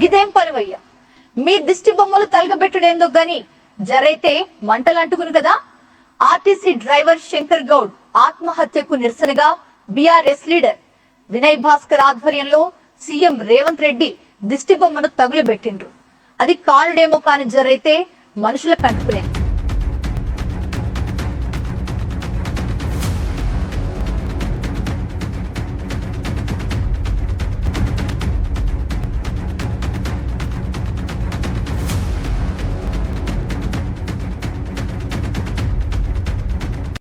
గిదేం పనివయ్యా? మీ దిష్టి బొమ్మలు తలగబెట్టుడేందో గాని జరైతే మంటలు అంటుకును కదా. ఆర్టీసీ డ్రైవర్ శంకర్ గౌడ్ ఆత్మహత్యకు నిరసనగా బీఆర్ఎస్ లీడర్ వినయ్ భాస్కర్ ఆధ్వర్యంలో సీఎం రేవంత్ రెడ్డి దిష్టి బొమ్మను తగులబెట్టిండ్రు. అది కాలుడేమో కాని జరైతే మనుషులకు అంటుకునే